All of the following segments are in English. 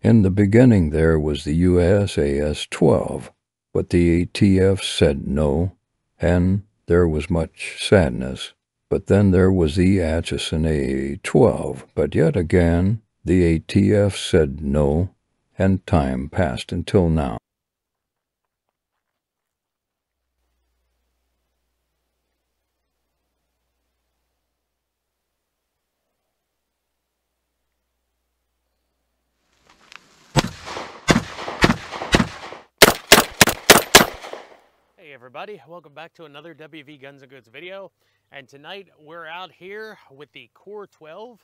In the beginning there was the USAS-12, but the ATF said no, and there was much sadness. But then there was the Atchison A-12, but yet again the ATF said no, and time passed until now. Hey everybody, welcome back to another WV Guns and Goats video. And tonight we're out here with the Core 12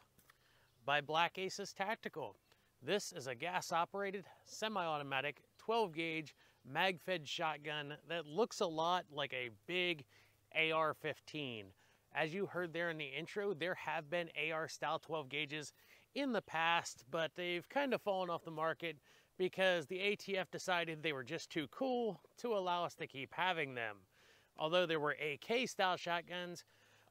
by Black Aces Tactical. This is a gas operated, semi-automatic, 12 gauge mag-fed shotgun that looks a lot like a big AR-15. As you heard there in the intro, there have been AR style 12 gauges in the past, but they've kind of fallen off the market because the ATF decided they were just too cool to allow us to keep having them. Although there were AK style shotguns,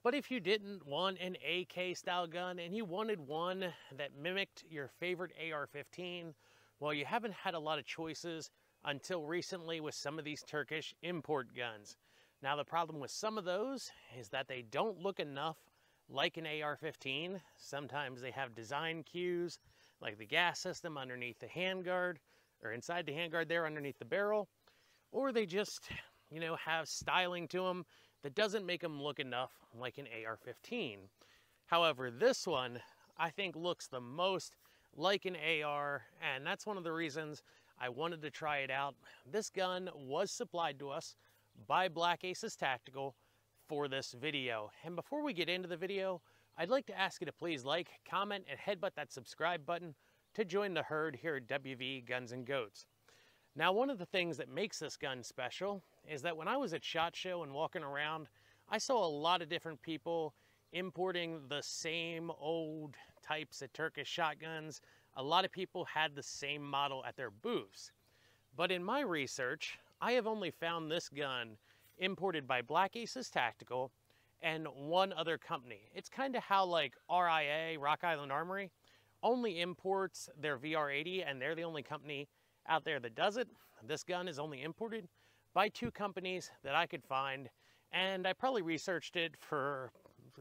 but if you didn't want an AK style gun and you wanted one that mimicked your favorite AR-15, well, you haven't had a lot of choices until recently with some of these Turkish import guns. Now the problem with some of those is that they don't look enough like an AR-15. Sometimes they have design cues, like the gas system underneath the handguard, or inside the handguard there underneath the barrel, or they just, have styling to them that doesn't make them look enough like an AR-15. However, this one, I think, looks the most like an AR, and that's one of the reasons I wanted to try it out. This gun was supplied to us by Black Aces Tactical for this video. And before we get into the video, I'd like to ask you to please like, comment, and headbutt that subscribe button to join the herd here at WV Guns and Goats. Now, one of the things that makes this gun special is that when I was at SHOT Show and walking around, I saw a lot of different people importing the same old types of Turkish shotguns. A lot of people had the same model at their booths. But in my research, I have only found this gun imported by Black Aces Tactical and one other company. It's kind of how like RIA, Rock Island Armory, only imports their VR80, and they're the only company out there that does it. This gun is only imported by two companies that I could find, and I probably researched it for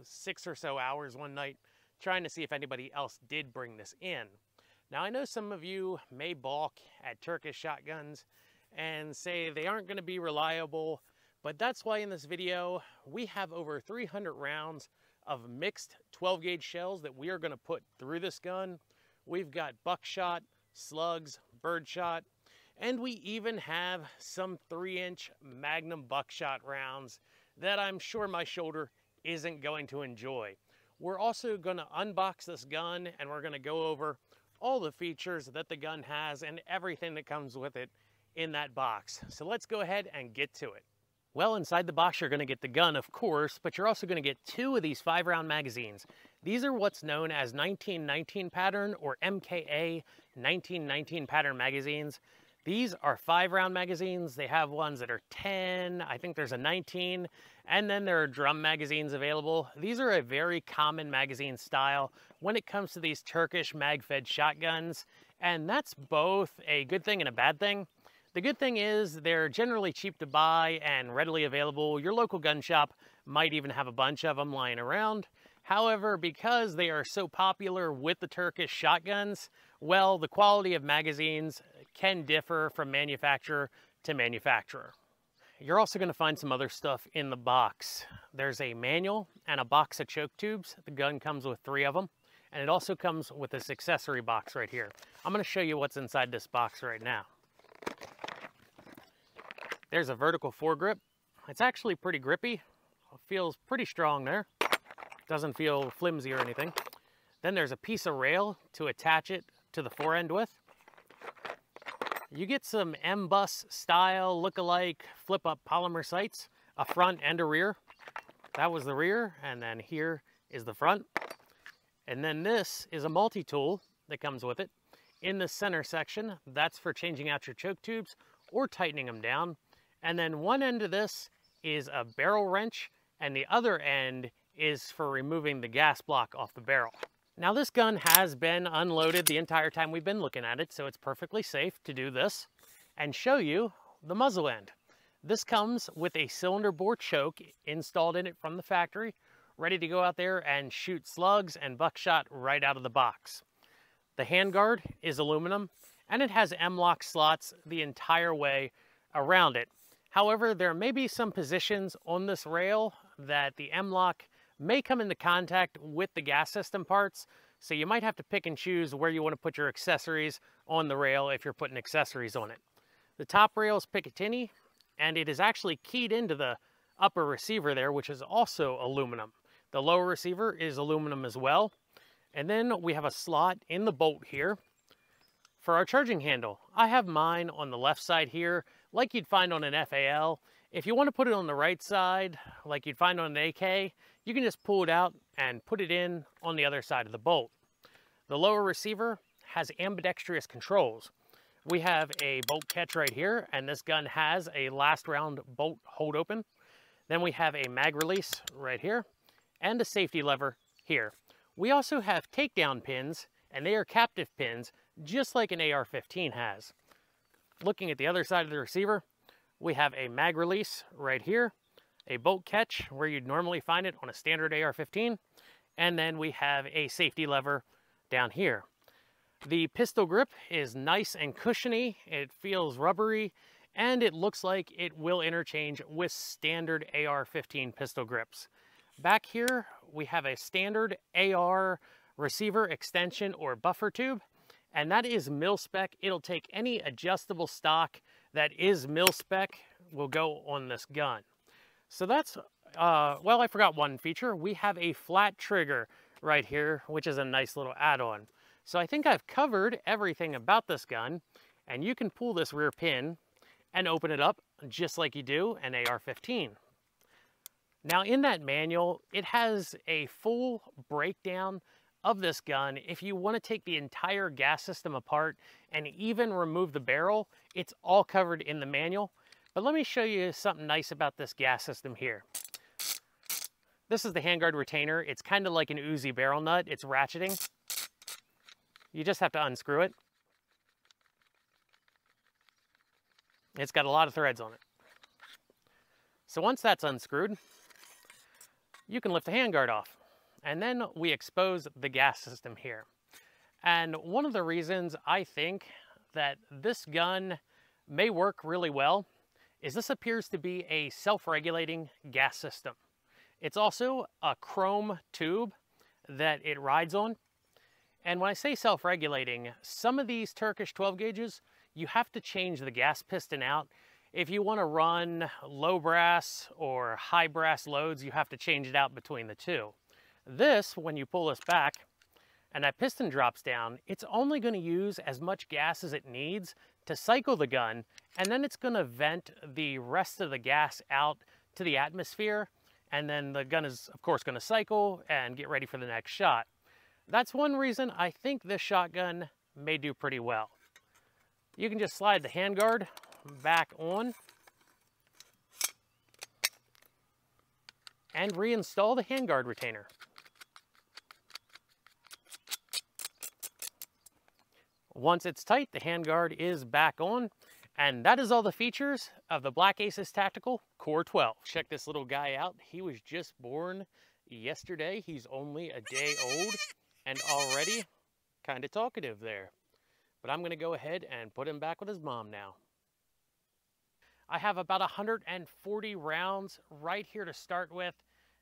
6 or so hours one night trying to see if anybody else did bring this in. Now, I know some of you may balk at Turkish shotguns and say they aren't going to be reliable, but that's why in this video we have over 300 rounds of mixed 12 gauge shells that we are going to put through this gun. We've got buckshot, slugs, birdshot, and we even have some 3-inch Magnum buckshot rounds that I'm sure my shoulder isn't going to enjoy. We're also going to unbox this gun, and we're going to go over all the features that the gun has and everything that comes with it in that box. So let's go ahead and get to it. Well, inside the box, you're going to get the gun, of course, but you're also going to get 2 of these 5-round magazines. These are what's known as 1919 pattern or MKA 1919 pattern magazines. These are 5-round magazines. They have ones that are 10, I think there's a 19, and then there are drum magazines available. These are a very common magazine style when it comes to these Turkish mag-fed shotguns, and that's both a good thing and a bad thing. The good thing is they're generally cheap to buy and readily available. Your local gun shop might even have a bunch of them lying around. However, because they are so popular with the Turkish shotguns, well, the quality of magazines can differ from manufacturer to manufacturer. You're also going to find some other stuff in the box. There's a manual and a box of choke tubes. The gun comes with 3 of them, and it also comes with this accessory box right here. I'm going to show you what's inside this box right now. There's a vertical foregrip. It's actually pretty grippy. It feels pretty strong there. Doesn't feel flimsy or anything. Then there's a piece of rail to attach it to the fore end with. You get some M-bus style look-alike flip-up polymer sights, a front and a rear. That was the rear, and then here is the front. And then this is a multi-tool that comes with it. In the center section, that's for changing out your choke tubes or tightening them down. And then one end of this is a barrel wrench, and the other end is for removing the gas block off the barrel. Now this gun has been unloaded the entire time we've been looking at it, so it's perfectly safe to do this and show you the muzzle end. This comes with a cylinder bore choke installed in it from the factory, ready to go out there and shoot slugs and buckshot right out of the box. The handguard is aluminum, and it has M-lock slots the entire way around it. However, there may be some positions on this rail that the M-lock may come into contact with the gas system parts, so you might have to pick and choose where you want to put your accessories on the rail if you're putting accessories on it. The top rail is Picatinny, and it is actually keyed into the upper receiver there, which is also aluminum. The lower receiver is aluminum as well. And then we have a slot in the bolt here for our charging handle. I have mine on the left side here, like you'd find on an FAL. If you want to put it on the right side, like you'd find on an AK, you can just pull it out and put it in on the other side of the bolt. The lower receiver has ambidextrous controls. We have a bolt catch right here, and this gun has a last round bolt hold open. Then we have a mag release right here, and a safety lever here. We also have takedown pins, and they are captive pins, just like an AR-15 has. Looking at the other side of the receiver, we have a mag release right here, a bolt catch where you'd normally find it on a standard AR-15, and then we have a safety lever down here. The pistol grip is nice and cushiony, it feels rubbery, and it looks like it will interchange with standard AR-15 pistol grips. Back here, we have a standard AR receiver extension or buffer tube, and that is mil-spec. It'll take any adjustable stock that is mil-spec will go on this gun. So that's, well, I forgot one feature. We have a flat trigger right here, which is a nice little add-on. So I think I've covered everything about this gun, and you can pull this rear pin and open it up just like you do an AR-15. Now in that manual, it has a full breakdown of this gun. If you want to take the entire gas system apart and even remove the barrel, it's all covered in the manual. But let me show you something nice about this gas system here. This is the handguard retainer. It's kind of like an Uzi barrel nut. It's ratcheting. You just have to unscrew it. It's got a lot of threads on it. So once that's unscrewed, you can lift the handguard off. And then we expose the gas system here. And one of the reasons I think that this gun may work really well is this appears to be a self-regulating gas system. It's also a chrome tube that it rides on. And when I say self-regulating, some of these Turkish 12 gauges, you have to change the gas piston out. If you want to run low brass or high brass loads, you have to change it out between the two. This, when you pull this back and that piston drops down, it's only going to use as much gas as it needs to cycle the gun, and then it's going to vent the rest of the gas out to the atmosphere, and then the gun is, of course, going to cycle and get ready for the next shot. That's one reason I think this shotgun may do pretty well. You can just slide the handguard back on and reinstall the handguard retainer. Once it's tight, the handguard is back on, and that is all the features of the Black Aces Tactical Core 12. Check this little guy out. He was just born yesterday. He's only a day old and already kind of talkative there. But I'm going to go ahead and put him back with his mom now. I have about 140 rounds right here to start with.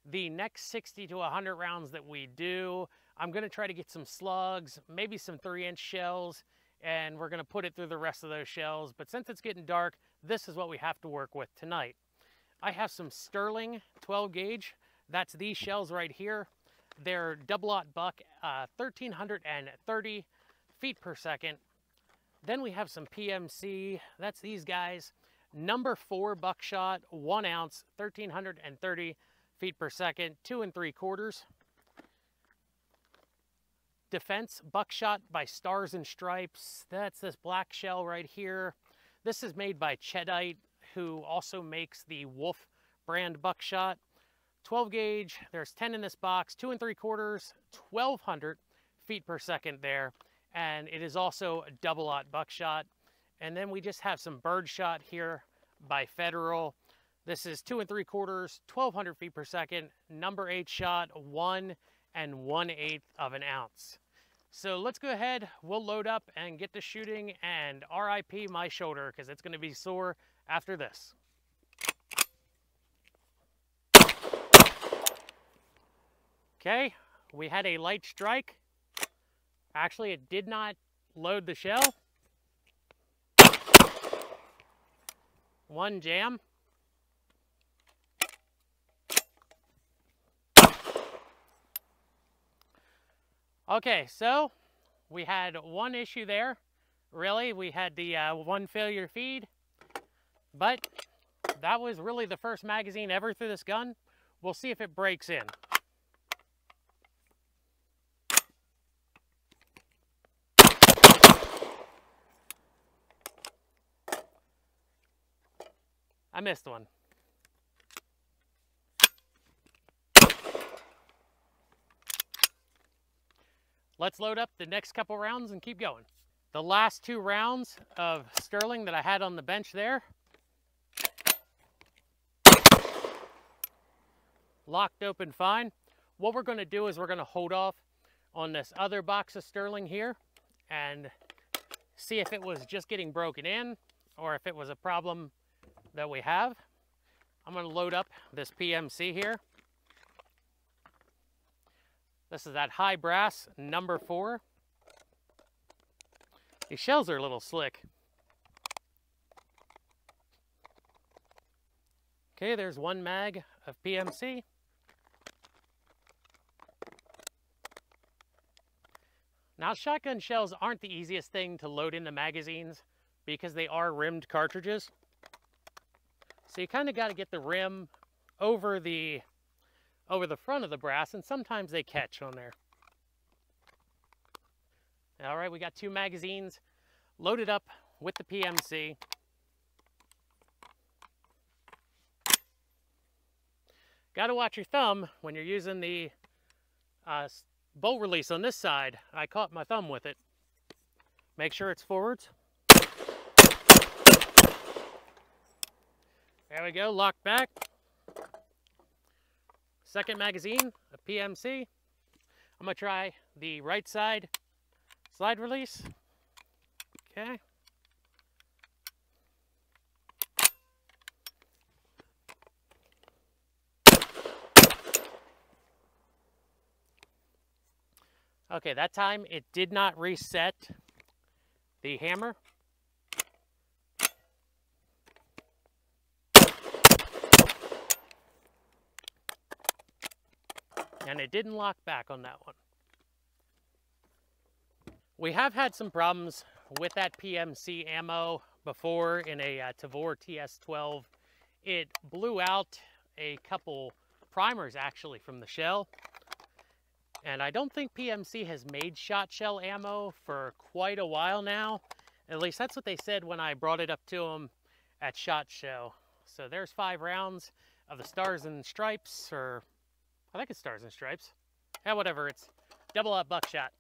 The next 60 to 100 rounds that we do, I'm going to try to get some slugs, maybe some 3-inch shells, and we're going to put it through the rest of those shells. But since it's getting dark, this is what we have to work with tonight. I have some Sterling 12 gauge. That's these shells right here. They're double-aught buck, 1,330 feet per second. Then we have some PMC. That's these guys. Number 4 buckshot, 1 ounce, 1,330 feet per second, 2 3/4. Defense buckshot by Stars and Stripes. That's this black shell right here. This is made by Cheddite, who also makes the Wolf brand buckshot. 12 gauge, there's 10 in this box, 2 3/4, 1,200 feet per second there. And it is also a double-aught buckshot. And then we just have some bird shot here by Federal. This is 2 3/4, 1,200 feet per second, number 8 shot, 1 1/8 of an ounce. So let's go ahead, we'll load up and get to shooting, and RIP my shoulder, because it's going to be sore after this. Okay, we had a light strike. Actually, it did not load the shell. One jam. Okay, so we had one issue there. Really, we had the one failure feed, but that was really the first magazine ever through this gun. We'll see if it breaks in. I missed one. Let's load up the next couple rounds and keep going. The last 2 rounds of Sterling that I had on the bench there. Locked open fine. What we're going to do is we're going to hold off on this other box of Sterling here and see if it was just getting broken in or if it was a problem that we have. I'm going to load up this PMC here. This is that high brass number 4. These shells are a little slick. Okay, there's one mag of PMC. Now, shotgun shells aren't the easiest thing to load into magazines because they are rimmed cartridges. So you kind of got to get the rim over the front of the brass, and sometimes they catch on there. All right, we got 2 magazines loaded up with the PMC. Got to watch your thumb when you're using the bolt release on this side. I caught my thumb with it. Make sure it's forwards. There we go, locked back. Second magazine, a PMC. I'm gonna try the right side slide release. Okay. Okay, that time it did not reset the hammer. And it didn't lock back on that one. We have had some problems with that PMC ammo before in a Tavor TS-12. It blew out a couple primers actually from the shell. And I don't think PMC has made shot shell ammo for quite a while now. At least that's what they said when I brought it up to them at SHOT Show. So there's 5 rounds of the Stars and Stripes, or I think it's Stars and Stripes. Yeah, whatever, it's double-aught buckshot.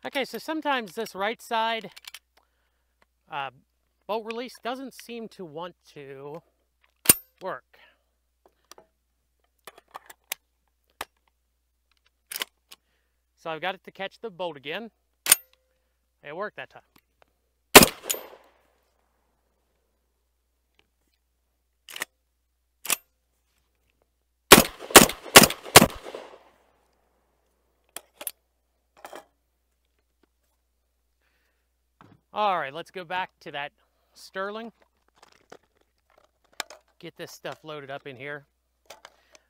Okay, so sometimes this right side bolt release doesn't seem to want to work. So I've got it to catch the bolt again. It worked that time. All right, let's go back to that Sterling. Get this stuff loaded up in here.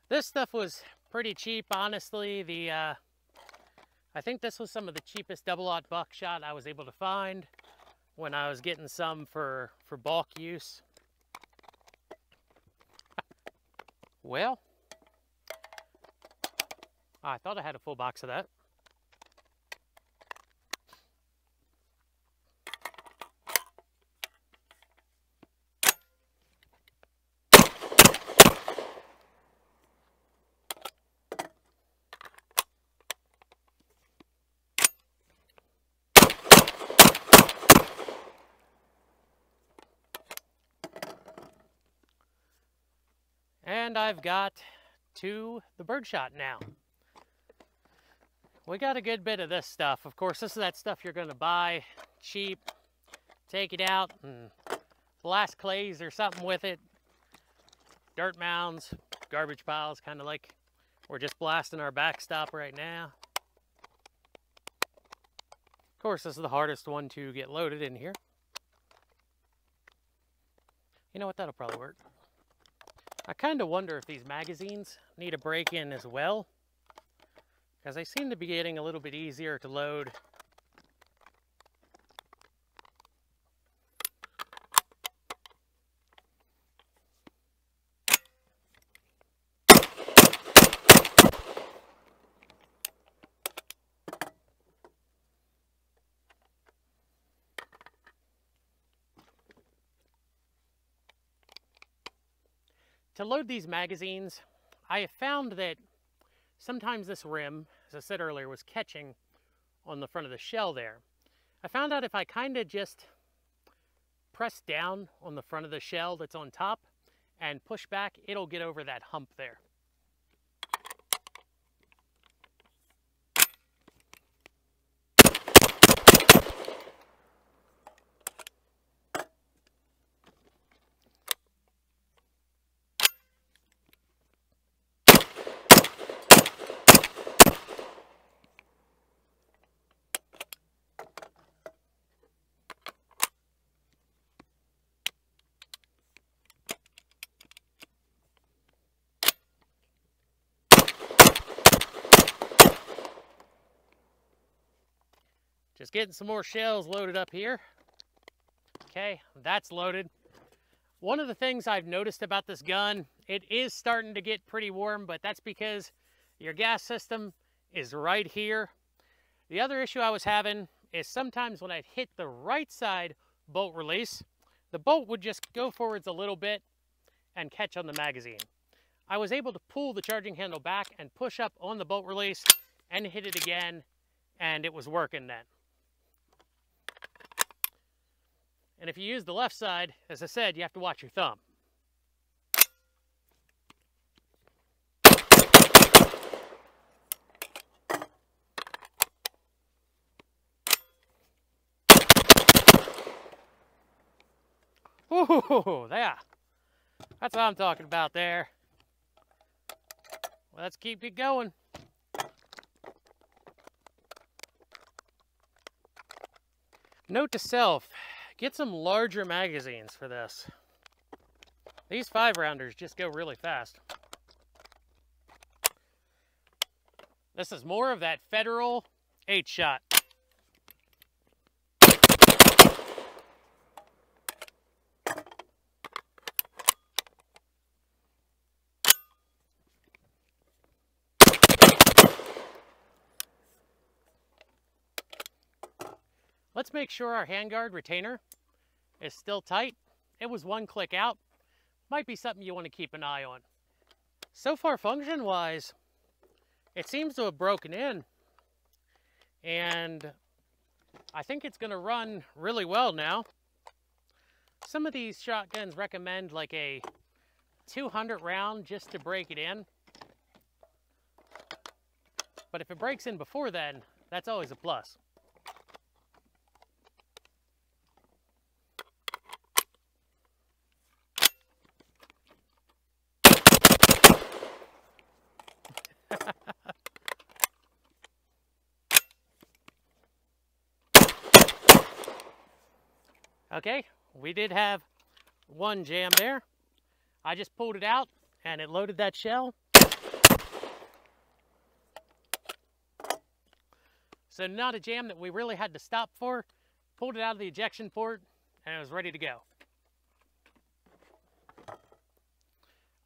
This stuff was pretty cheap, honestly. I think this was some of the cheapest double-aught buckshot I was able to find. when I was getting some for bulk use. Well, I thought I had a full box of that. And I've got to the birdshot now. We got a good bit of this stuff. Of course, this is that stuff you're going to buy cheap, take it out and blast clays or something with it. Dirt mounds, garbage piles, kind of like we're just blasting our backstop right now. Of course, this is the hardest one to get loaded in here. You know what, that'll probably work. I kind of wonder if these magazines need a break-in as well, because they seem to be getting a little bit easier to load. To load these magazines, I have found that sometimes this rim, as I said earlier, was catching on the front of the shell there. I found out if I kind of just press down on the front of the shell that's on top and push back, it'll get over that hump there. Just getting some more shells loaded up here. Okay, that's loaded. One of the things I've noticed about this gun, it is starting to get pretty warm, but that's because your gas system is right here. The other issue I was having is sometimes when I'd hit the right side bolt release, the bolt would just go forwards a little bit and catch on the magazine. I was able to pull the charging handle back and push up on the bolt release and hit it again, and it was working then. And if you use the left side, as I said, you have to watch your thumb. Ooh, yeah. That's what I'm talking about there. Well, let's keep it going. Note to self, get some larger magazines for this. These 5-rounders just go really fast. This is more of that Federal 8-shot. Let's make sure our handguard retainer is still tight. It was one click out. Might be something you want to keep an eye on. So far, function-wise, it seems to have broken in. And I think it's going to run really well now. Some of these shotguns recommend like a 200 round just to break it in. But if it breaks in before then, that's always a plus. Okay, we did have one jam there. I just pulled it out and it loaded that shell. So not a jam that we really had to stop for. pulled it out of the ejection port, and it was ready to go.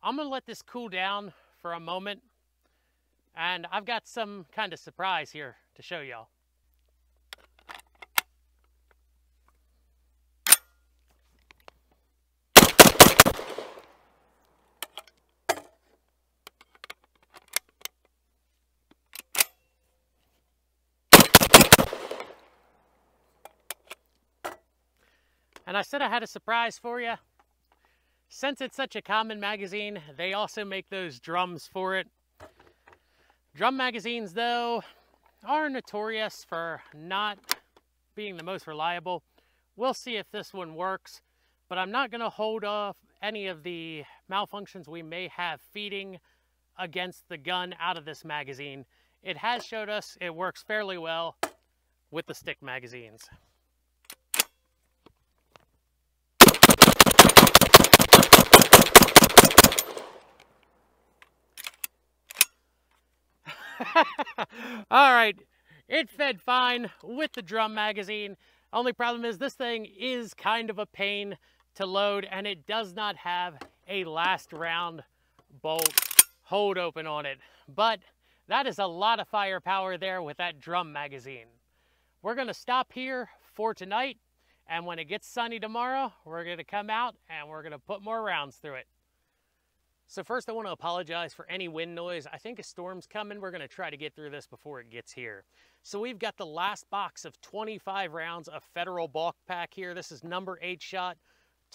I'm gonna let this cool down for a moment, and I've got some kind of surprise here to show y'all. And I said I had a surprise for you. Since it's such a common magazine, they also make those drums for it. Drum magazines, though, are notorious for not being the most reliable. We'll see if this one works, but I'm not going to hold off any of the malfunctions we may have feeding against the gun out of this magazine. It has showed us it works fairly well with the stick magazines. All right, it fed fine with the drum magazine. Only problem is this thing is kind of a pain to load, and it does not have a last round bolt hold open on it. But that is a lot of firepower there with that drum magazine. We're gonna stop here for tonight, and when it gets sunny tomorrow, we're gonna come out and we're gonna put more rounds through it. So first I want to apologize for any wind noise. I think a storm's coming. We're going to try to get through this before it gets here. So we've got the last box of 25 rounds of Federal bulk pack here. This is number 8 shot,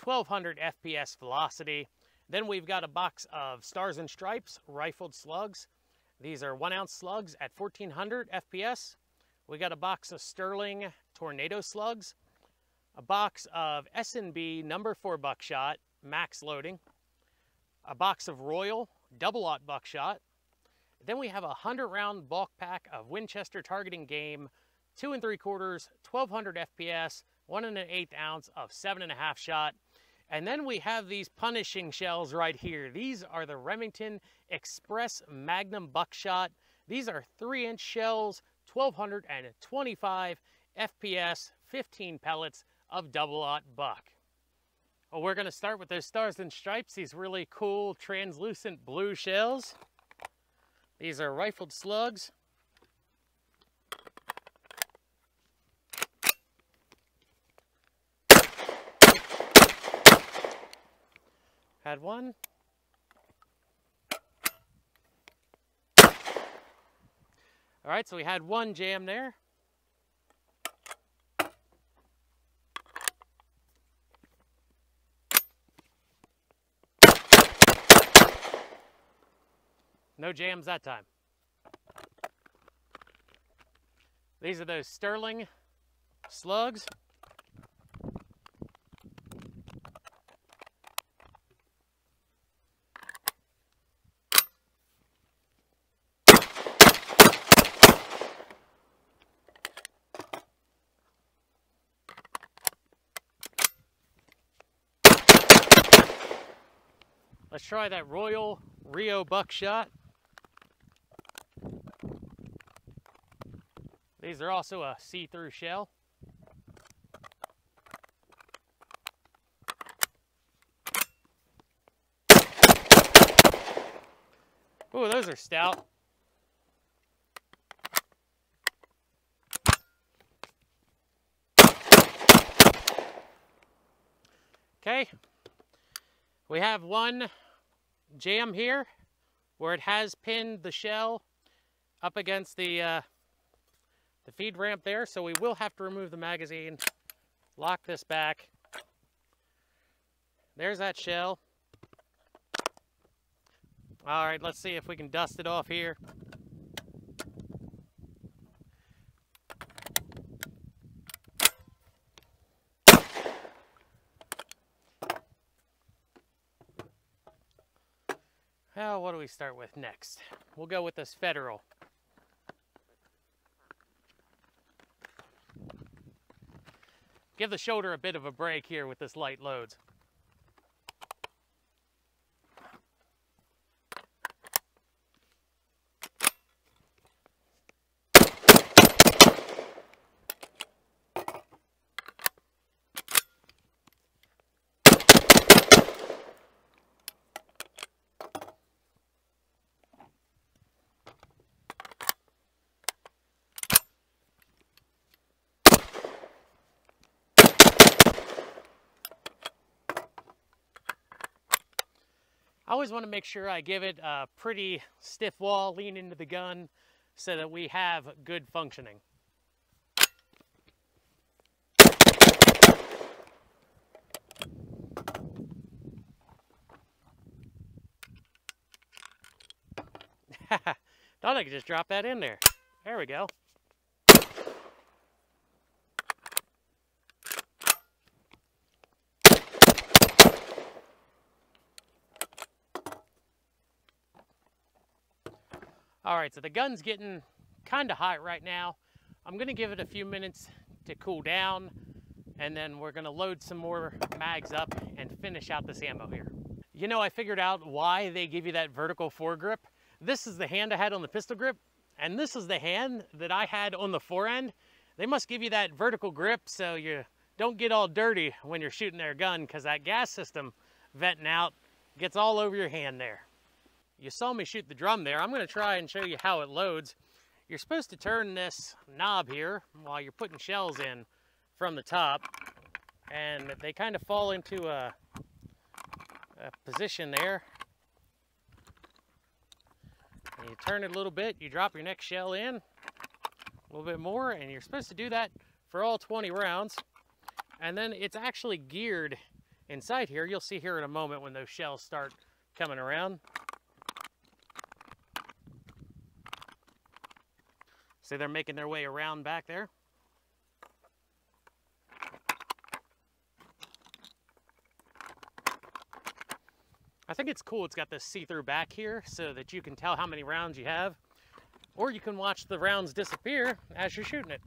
1200 FPS velocity. Then we've got a box of Stars and Stripes rifled slugs. These are 1 ounce slugs at 1400 FPS. We got a box of Sterling Tornado slugs, a box of S&B number 4 buckshot max loading, a box of Royal double-aught buckshot. Then we have a 100-round bulk pack of Winchester targeting game, 2 3/4, 1200 FPS, 1 1/8 ounce of 7.5 shot. And then we have these punishing shells right here. These are the Remington Express Magnum buckshot. These are 3-inch shells, 1225 FPS, 15 pellets of double-aught buck. Well, we're going to start with those Stars and Stripes, these really cool translucent blue shells. These are rifled slugs. Had one. All right, so we had one jam there. No jams that time. These are those Sterling slugs. Let's try that Royal Rio buckshot. These are also a see-through shell. Ooh, those are stout. Okay, we have one jam here where it has pinned the shell up against the feed ramp there, so we will have to remove the magazine, lock this back. There's that shell. All right, let's see if we can dust it off here. Well, what do we start with next? We'll go with this Federal. Give the shoulder a bit of a break here with this light loads. always want to make sure I give it a pretty stiff wall, lean into the gun, so that we have good functioning. Thought I could just drop that in there. There we go. All right, so the gun's getting kind of hot right now. I'm gonna give it a few minutes to cool down, and then we're gonna load some more mags up and finish out this ammo here. You know, I figured out why they give you that vertical foregrip. This is the hand I had on the pistol grip, and this is the hand that I had on the forend. They must give you that vertical grip so you don't get all dirty when you're shooting their gun, because that gas system venting out gets all over your hand there. You saw me shoot the drum there. I'm gonna try and show you how it loads. You're supposed to turn this knob here while you're putting shells in from the top, and they kind of fall into a position there. And you turn it a little bit, you drop your next shell in, a little bit more, and you're supposed to do that for all 20 rounds. And then it's actually geared inside here. You'll see here in a moment when those shells start coming around. See, they're making their way around back there. I think it's cool it's got this see-through back here so that you can tell how many rounds you have, or you can watch the rounds disappear as you're shooting it.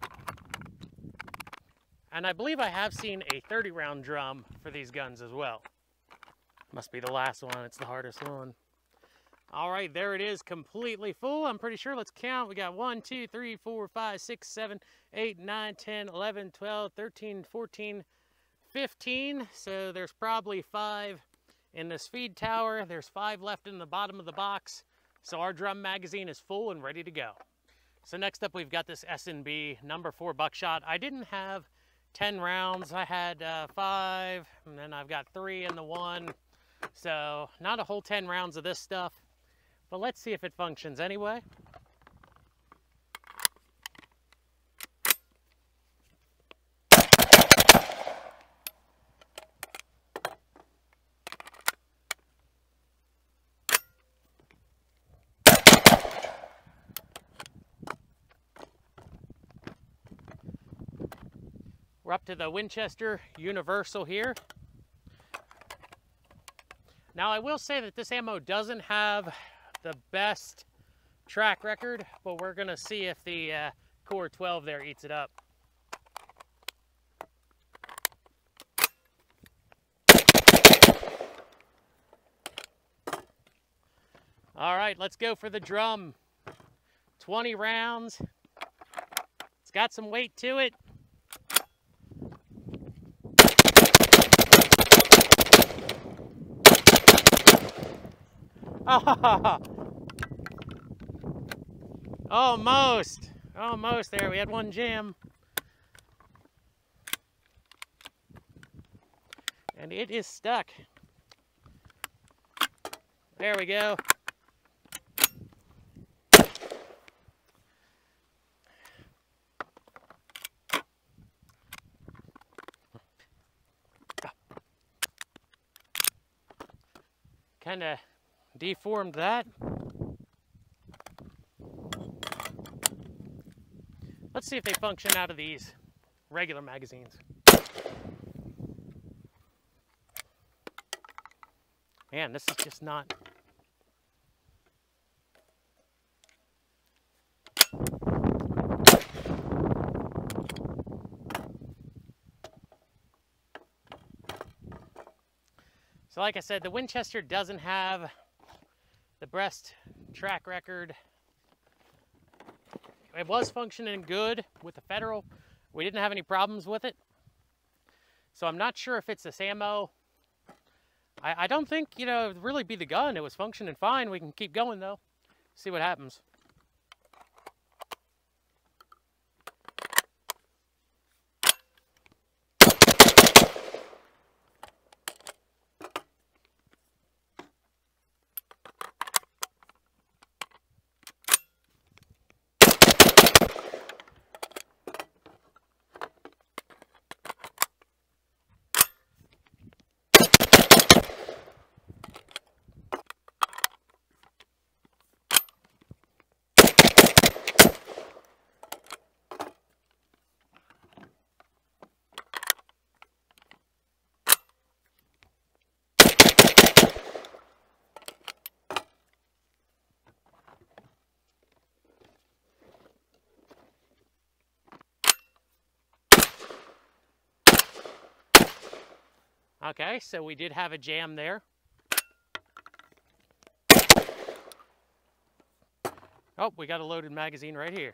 And I believe I have seen a 30-round drum for these guns as well. Must be the last one, it's the hardest one. All right, there it is, completely full. I'm pretty sure, let's count. We got 1, 2, 3, 4, 5, 6, 7, 8, 9, 10, 11, 12, 13, 14, 15. So there's probably 5 in this feed tower. There's 5 left in the bottom of the box. So our drum magazine is full and ready to go. So next up, we've got this S&B number 4 buckshot. I didn't have 10 rounds. I had 5, and then I've got 3 in the one. So not a whole 10 rounds of this stuff. But let's see if it functions anyway. We're up to the Winchester Universal here. Now I will say that this ammo doesn't have the best track record, but we're gonna see if the Core 12 there eats it up. All right, let's go for the drum. 20 rounds. It's got some weight to it. Almost there. We had one jam. And it is stuck. There we go. Kind of deformed that. Let's see if they function out of these regular magazines. Man, this is just not. So like I said, the Winchester doesn't have the best track record. It was functioning good with the Federal. We didn't have any problems with it. So I'm not sure if it's this ammo. I don't think, you know, it'd really be the gun. It was functioning fine. We can keep going though. See what happens. Okay, so we did have a jam there. Oh, we got a loaded magazine right here.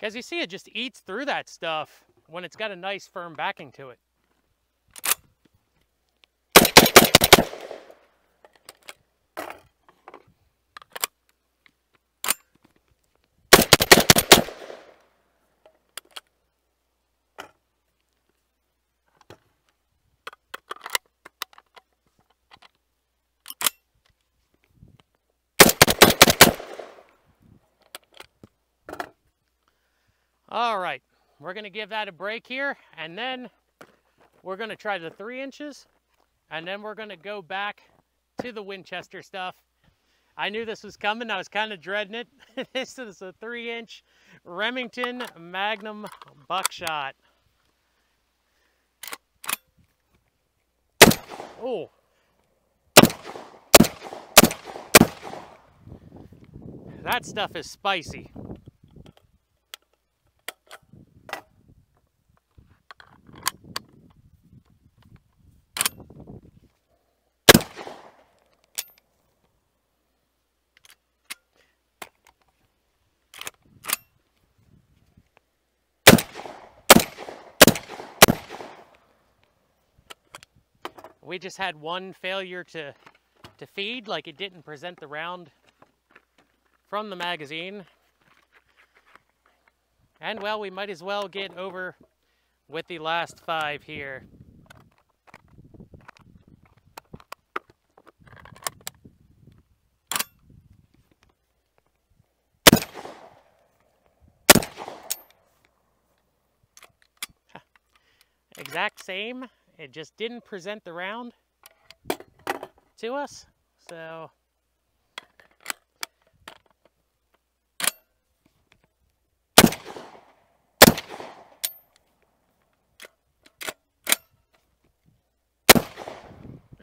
As you see, it just eats through that stuff when it's got a nice firm backing to it. All right, we're gonna give that a break here, and then we're gonna try the 3 inches, and then we're gonna go back to the Winchester stuff. I knew this was coming. I was kind of dreading it. This is a 3-inch Remington Magnum buckshot. Oh. That stuff is spicy. We just had one failure to feed, like it didn't present the round from the magazine. And well, we might as well get over with the last 5 here. Exact same. It just didn't present the round to us, so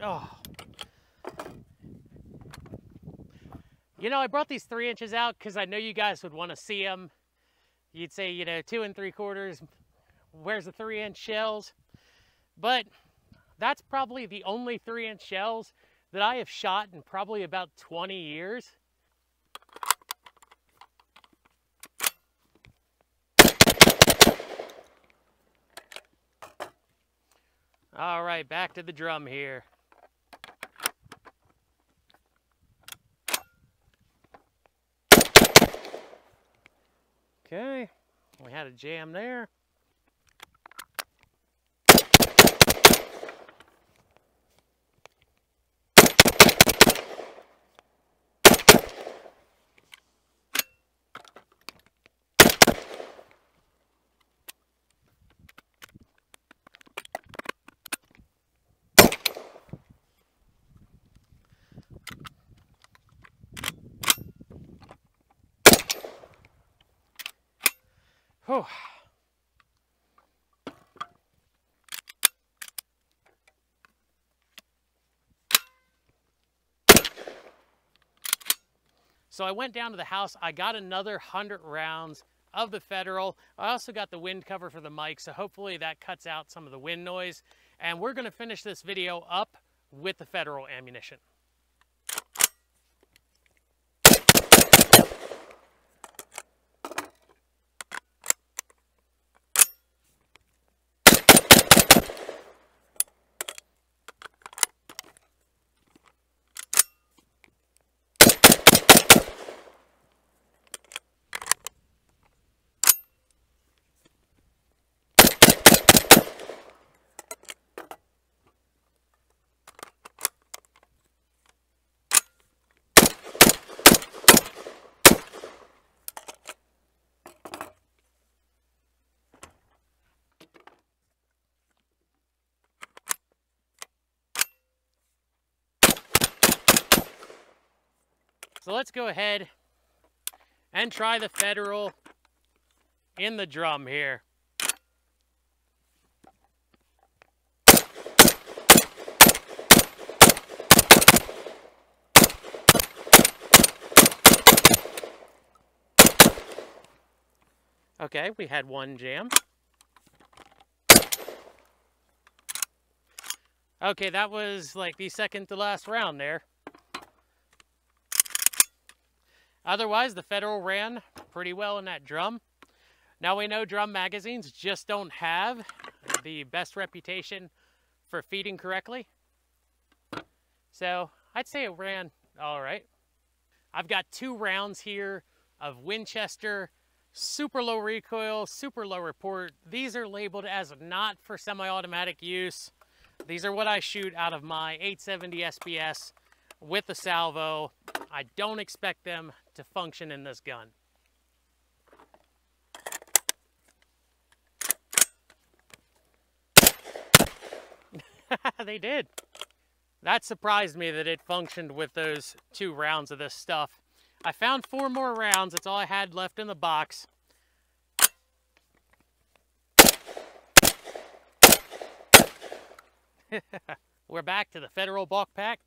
oh. You know, I brought these 3 inches out because I know you guys would want to see them. You'd say, you know, 2 3/4, where's the 3-inch shells? But that's probably the only 3-inch shells that I have shot in probably about 20 years. All right, back to the drum here. Okay, we had a jam there. Whew. So I went down to the house. I got another 100 rounds of the Federal. I also got the wind cover for the mic, so hopefully that cuts out some of the wind noise. And we're gonna finish this video up with the Federal ammunition. So let's go ahead and try the Federal in the drum here. Okay, we had one jam. Okay, that was like the second to last round there. Otherwise, the Federal ran pretty well in that drum. Now we know drum magazines just don't have the best reputation for feeding correctly. So I'd say it ran all right. I've got 2 rounds here of Winchester, super low recoil, super low report. These are labeled as not for semi-automatic use. These are what I shoot out of my 870 SBS with the salvo. I don't expect them to function in this gun. They did. That surprised me that it functioned with those 2 rounds of this stuff. I found 4 more rounds. That's all I had left in the box. We're back to the Federal bulk pack.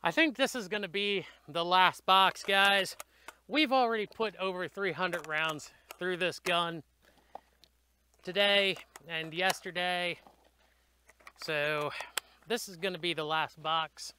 I think this is going to be the last box, guys. We've already put over 300 rounds through this gun today and yesterday. So this is going to be the last box.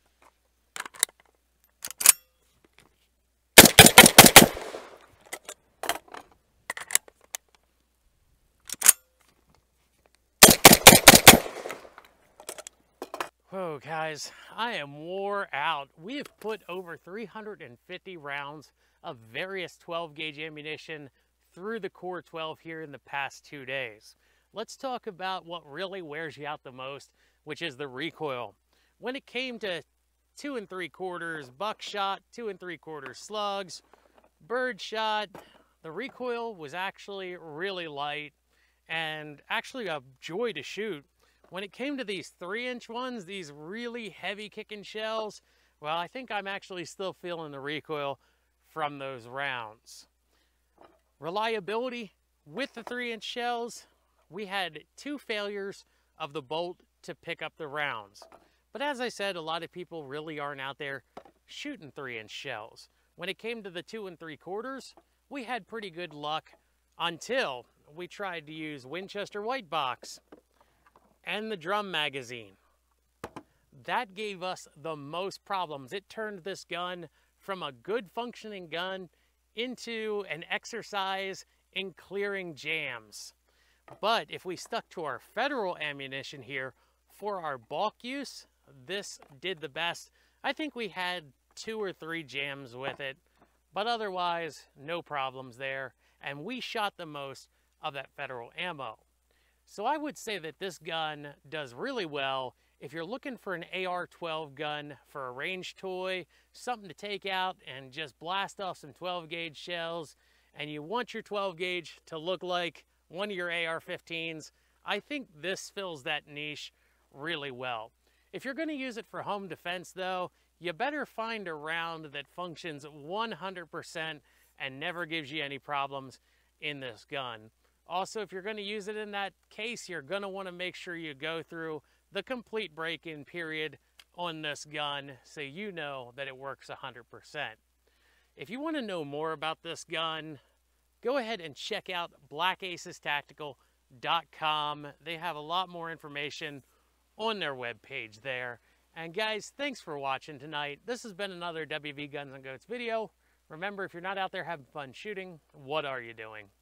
Whoa, guys, I am wore out. We have put over 350 rounds of various 12 gauge ammunition through the Core 12 here in the past 2 days. Let's talk about what really wears you out the most, which is the recoil. When it came to 2 3/4 buckshot, 2 3/4 slugs, birdshot, the recoil was actually really light and actually a joy to shoot. When it came to these 3-inch ones, these really heavy kicking shells, well, I think I'm actually still feeling the recoil from those rounds. Reliability with the 3-inch shells, we had 2 failures of the bolt to pick up the rounds. But as I said, a lot of people really aren't out there shooting 3-inch shells. When it came to the 2 3/4, we had pretty good luck until we tried to use Winchester White Box and the drum magazine. That gave us the most problems. It turned this gun from a good functioning gun into an exercise in clearing jams. But if we stuck to our Federal ammunition here for our bulk use, this did the best. I think we had 2 or 3 jams with it, but otherwise no problems there. And we shot the most of that Federal ammo. So I would say that this gun does really well if you're looking for an AR-12 gun for a range toy, something to take out and just blast off some 12 gauge shells, and you want your 12 gauge to look like one of your AR-15s. I think this fills that niche really well. If you're going to use it for home defense though, you better find a round that functions 100% and never gives you any problems in this gun. Also, if you're going to use it in that case, you're going to want to make sure you go through the complete break-in period on this gun so you know that it works 100%. If you want to know more about this gun, go ahead and check out blackacestactical.com. They have a lot more information on their webpage there. And guys, thanks for watching tonight. This has been another WV Guns and Goats video. Remember, if you're not out there having fun shooting, what are you doing?